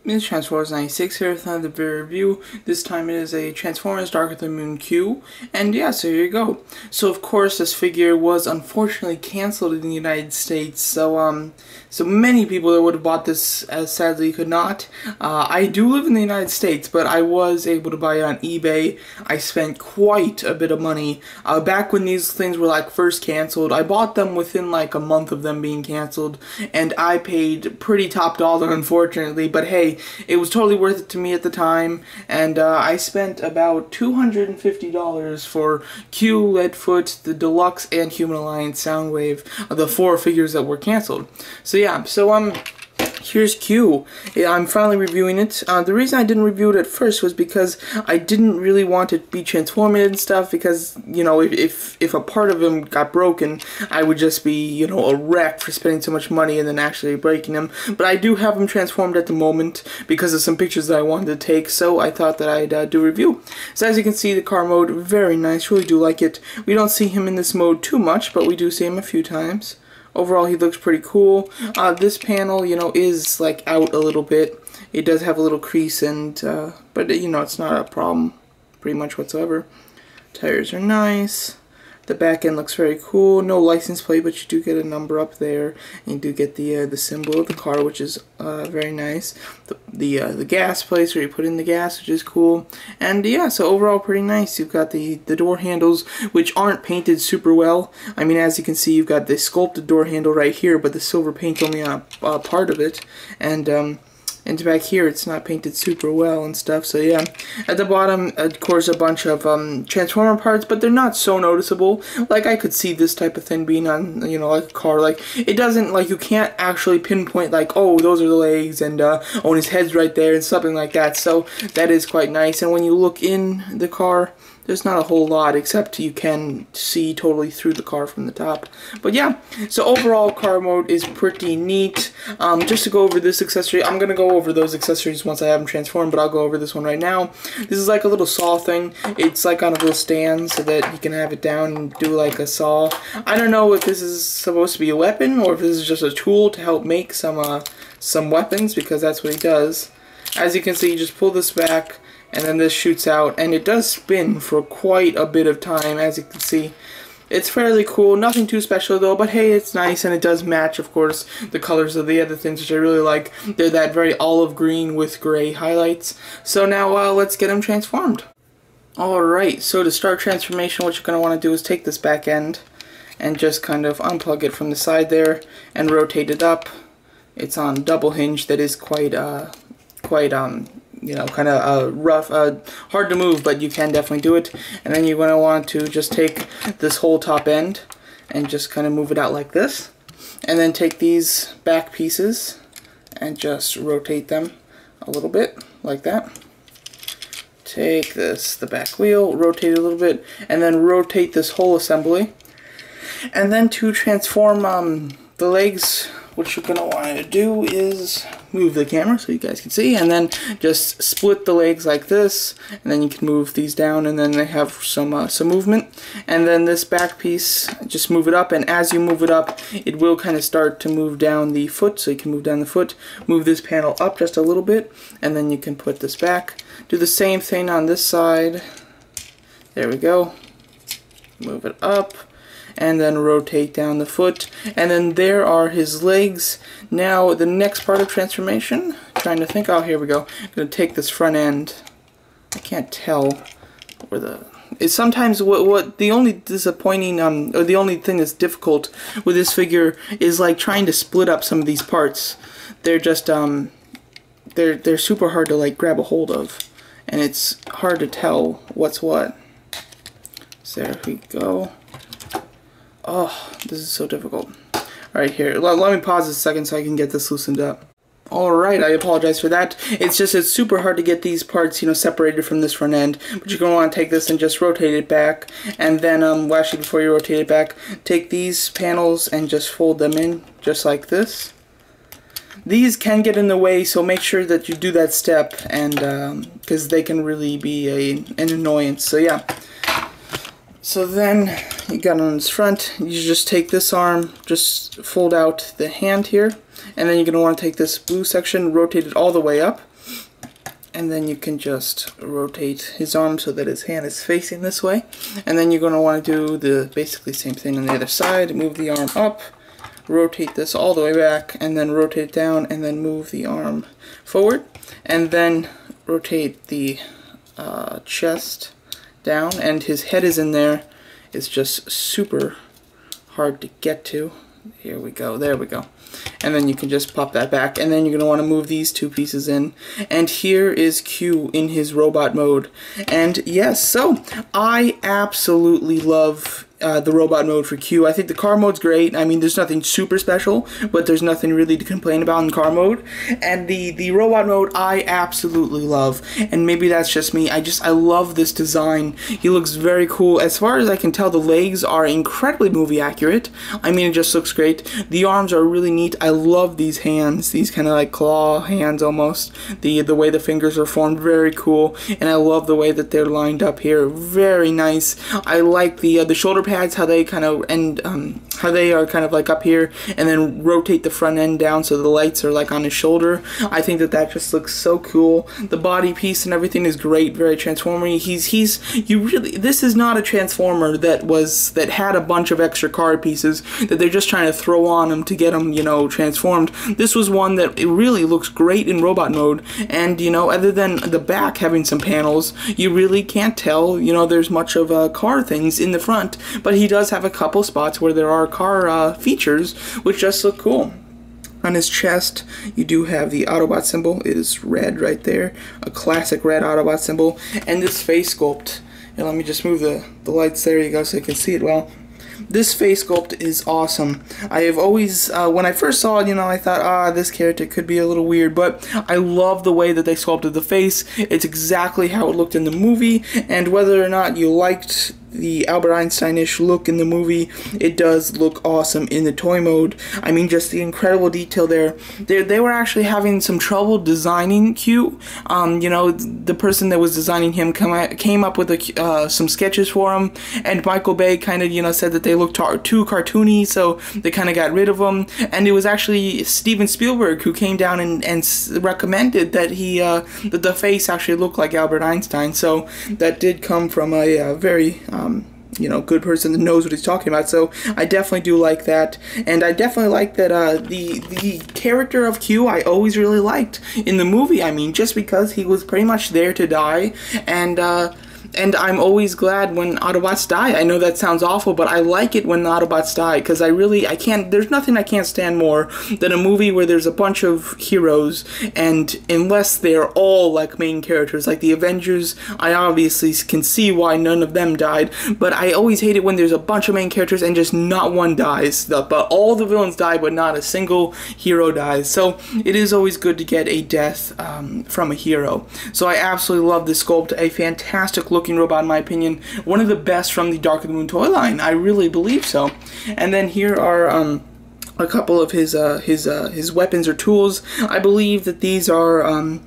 It's Transformers 96 here with another video review. This time it is a Transformers Darker Than Moon Q. And yeah, so here you go. So of course this figure was unfortunately cancelled in the United States. So many people that would have bought this sadly could not. I do live in the United States, but I was able to buy it on eBay. I spent quite a bit of money. Back when these things were like first cancelled, I bought them within like a month of them being cancelled. And I paid pretty top dollar unfortunately, but hey, it was totally worth it to me at the time, and I spent about $250 for Q, Leadfoot, the Deluxe, and Human Alliance Soundwave, the 4 figures that were canceled. So yeah, here's Q. I'm finally reviewing it. The reason I didn't review it at first was because I didn't really want it to be transformative and stuff, because, you know, if a part of him got broken, I would just be, you know, a wreck for spending so much money and then actually breaking him. But I do have him transformed at the moment because of some pictures that I wanted to take, so I thought that I'd do a review. So as you can see, the car mode, very nice, really do like it. We don't see him in this mode too much, but we do see him a few times. Overall, he looks pretty cool. This panel, you know, is like out a little bit. It does have a little crease, and but you know, it's not a problem pretty much whatsoever. Tires are nice. The back end looks very cool. No license plate, but you do get a number up there, and you do get the symbol of the car, which is very nice. The gas place where you put in the gas, which is cool. And yeah, so overall pretty nice. You've got the door handles, which aren't painted super well. I mean, as you can see, you've got the sculpted door handle right here, but the silver paint only on a part of it. And back here, it's not painted super well and stuff, so yeah. At the bottom, of course, a bunch of Transformer parts, but they're not so noticeable. Like, I could see this type of thing being on, you know, like a car. Like, it doesn't, like, you can't actually pinpoint, like, oh, those are the legs, and, oh, and his head's right there, and something like that. So, that is quite nice. And when you look in the car, there's not a whole lot, except you can see totally through the car from the top. But yeah, so overall car mode is pretty neat. Just to go over this accessory, I'm going to go over those accessories once I have them transformed, but I'll go over this one right now. This is like a little saw thing. It's like on a little stand so that you can have it down and do like a saw. I don't know if this is supposed to be a weapon or if this is just a tool to help make some weapons, because that's what he does. As you can see, you just pull this back, and then this shoots out, and it does spin for quite a bit of time, as you can see. It's fairly cool, nothing too special though, but hey, it's nice, and it does match, of course, the colors of the other things, which I really like. They're that very olive green with gray highlights. So now, let's get them transformed. Alright, so to start transformation, what you're going to want to do is take this back end, and just kind of unplug it from the side there, and rotate it up. It's on double hinge that is quite you know, kind of rough, hard to move, but you can definitely do it. And then you're going to want to just take this whole top end and just kind of move it out like this. And then take these back pieces and just rotate them a little bit, like that. Take the back wheel, rotate it a little bit, and then rotate this whole assembly. And then to transform the legs, what you're going to want to do is move the camera so you guys can see, and then just split the legs like this, and then you can move these down, and then they have some movement. And then this back piece, just move it up, and as you move it up, it will kind of start to move down the foot, so you can move down the foot, move this panel up just a little bit, and then you can put this back. Do the same thing on this side. There we go. Move it up, and then rotate down the foot, and then there are his legs. Now the next part of transformation, trying to think, oh, here we go. I'm going to take this front end. I can't tell where it's sometimes what the only disappointing or the only thing that's difficult with this figure is like trying to split up some of these parts. They're just they're super hard to like grab a hold of, and it's hard to tell what's what. So there we go. Oh, this is so difficult. Alright, here, let me pause a second so I can get this loosened up. Alright, I apologize for that. It's super hard to get these parts, you know, separated from this front end. But you're going to want to take this and just rotate it back. And then, well, actually, before you rotate it back, take these panels and just fold them in, just like this. These can get in the way, so make sure that you do that step, and because they can really be an annoyance. So yeah. So then you got on this front, you just take this arm, just fold out the hand here, And then you're going to want to take this blue section, rotate it all the way up. And then you can just rotate his arm so that his hand is facing this way. And then you're going to want to do the basically same thing on the other side. Move the arm up, rotate this all the way back, and then rotate it down, and then move the arm forward. And then rotate the chest down, and his head is in there. It's just super hard to get to. Here we go, there we go. And then you can just pop that back, and then you're going to want to move these two pieces in. And here is Q in his robot mode. And yes, so I absolutely love the robot mode for Q. I think the car mode's great. I mean, there's nothing super special, but there's nothing really to complain about in car mode. And the robot mode I absolutely love. And maybe that's just me. I love this design. He looks very cool. As far as I can tell, the legs are incredibly movie accurate. I mean, it just looks great. The arms are really neat. I love these hands. These kind of like claw hands almost. The way the fingers are formed, very cool. And I love the way that they're lined up here. Very nice. I like the shoulder pads, how they kind of how they are kind of like up here, and then rotate the front end down so the lights are like on his shoulder. I think that just looks so cool. The body piece and everything is great, very transformer-y. This is not a transformer that had a bunch of extra card pieces that they're just trying to throw on him to get him, you know, transformed. This was one that it really looks great in robot mode, and you know, other than the back having some panels, you really can't tell, you know, there's much of car things in the front. But he does have a couple spots where there are car features, which just look cool. On his chest, you do have the Autobot symbol. It is red right there, a classic red Autobot symbol. And this face sculpt, and let me just move the lights, there you go, so you can see it well. This face sculpt is awesome. I have always, when I first saw it, you know, I thought, this character could be a little weird, but I love the way that they sculpted the face. It's exactly how it looked in the movie, and whether or not you liked the Albert Einstein-ish look in the movie, it does look awesome in the toy mode. I mean, just the incredible detail there. They were actually having some trouble designing Q. You know, the person that was designing him came up with some sketches for him, and Michael Bay kind of, you know, said that they looked too cartoony, so they kind of got rid of them. And it was actually Steven Spielberg who came down and recommended that that the face actually looked like Albert Einstein. So that did come from a very you know, good person that knows what he's talking about. So I definitely do like that, and I definitely like that the character of Q I always really liked in the movie. I mean, just because he was pretty much there to die, and I'm always glad when Autobots die. I know that sounds awful, but I like it when the Autobots die, because there's nothing I can't stand more than a movie where there's a bunch of heroes, and unless they're all like main characters, like the Avengers, I obviously can see why none of them died, but I always hate it when there's a bunch of main characters and just not one dies, but all the villains die, but not a single hero dies. So it is always good to get a death from a hero. So I absolutely love this sculpt, a fantastic looking robot in my opinion, one of the best from the Dark of the Moon toy line. I really believe so. And then here are a couple of his weapons or tools. I believe that these are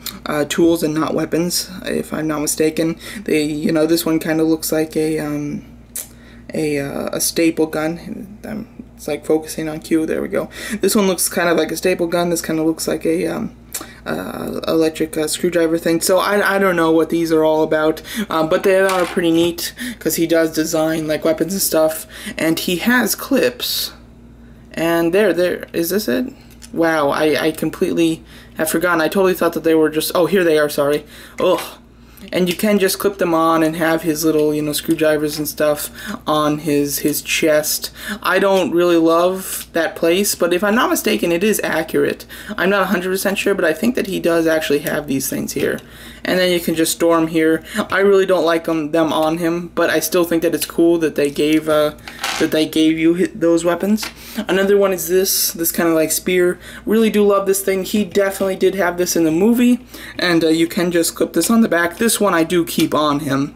tools and not weapons, if I'm not mistaken. You know, this one kind of looks like a staple gun. It's like focusing on Q. There we go. This one looks kind of like a staple gun. This kind of looks like a electric screwdriver thing. So I don't know what these are all about, but they are pretty neat because he does design like weapons and stuff, and he has clips. And there, is this it? Wow, I completely have forgotten. I totally thought that they were just, oh, here they are, sorry. Ugh. And you can just clip them on and have his little, you know, screwdrivers and stuff on his chest. I don't really love that place, but if I'm not mistaken, it is accurate. I'm not 100% sure, but I think that he does actually have these things here. And then you can just store them here. I really don't like them on him, but I still think that it's cool that they gave you those weapons. Another one is this kind of like spear. Really do love this thing. He definitely did have this in the movie, and you can just clip this on the back. This one I do keep on him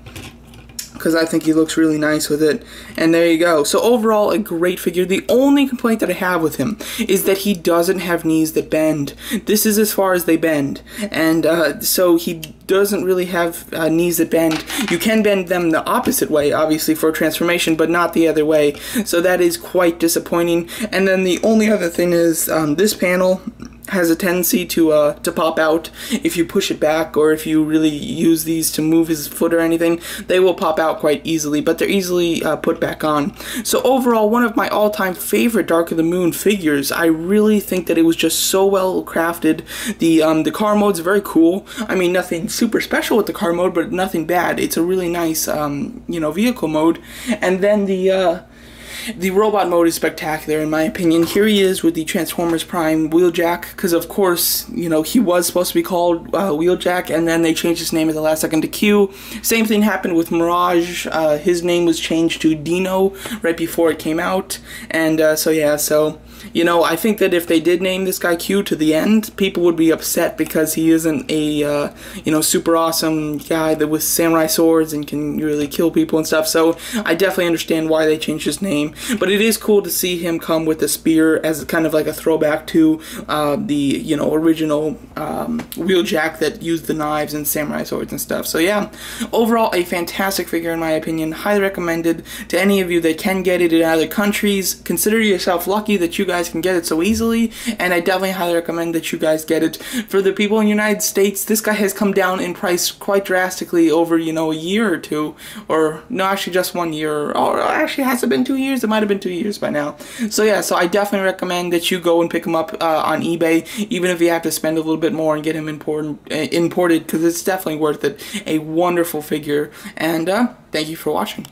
because I think he looks really nice with it. And there you go. So overall, a great figure. The only complaint that I have with him is that he doesn't have knees that bend. This is as far as they bend, and so he doesn't really have knees that bend. You can bend them the opposite way, obviously, for transformation, but not the other way. So that is quite disappointing. And then the only other thing is this panel. has a tendency to pop out if you push it back, or if you really use these to move his foot or anything. They will pop out quite easily, but they're easily put back on. So overall, one of my all-time favorite Dark of the Moon figures. I really think that it was just so well crafted. The car mode's very cool. I mean, nothing super special with the car mode, but nothing bad. It's a really nice you know, vehicle mode. And then the robot mode is spectacular in my opinion. Here he is with the Transformers Prime Wheeljack, because of course, you know, he was supposed to be called Wheeljack, and then they changed his name at the last second to Q. Same thing happened with Mirage. His name was changed to Dino right before it came out, and so yeah, so you know, I think that if they did name this guy Q to the end, people would be upset because he isn't a you know, super awesome guy that with samurai swords and can really kill people and stuff. So I definitely understand why they changed his name, but it is cool to see him come with a spear as kind of like a throwback to the, you know, original Wheeljack that used the knives and samurai swords and stuff. So yeah, overall a fantastic figure in my opinion. Highly recommended to any of you that can get it in other countries. Consider yourself lucky that you guys can get it so easily, and I definitely highly recommend that you guys get it. For the people in the United States, this guy has come down in price quite drastically over, you know, a year or two, or no, actually just 1 year, or actually has it been 2 years? It might have been 2 years by now. So yeah, so I definitely recommend that you go and pick him up on eBay, even if you have to spend a little bit more and get him imported, because it's definitely worth it. A wonderful figure, and thank you for watching.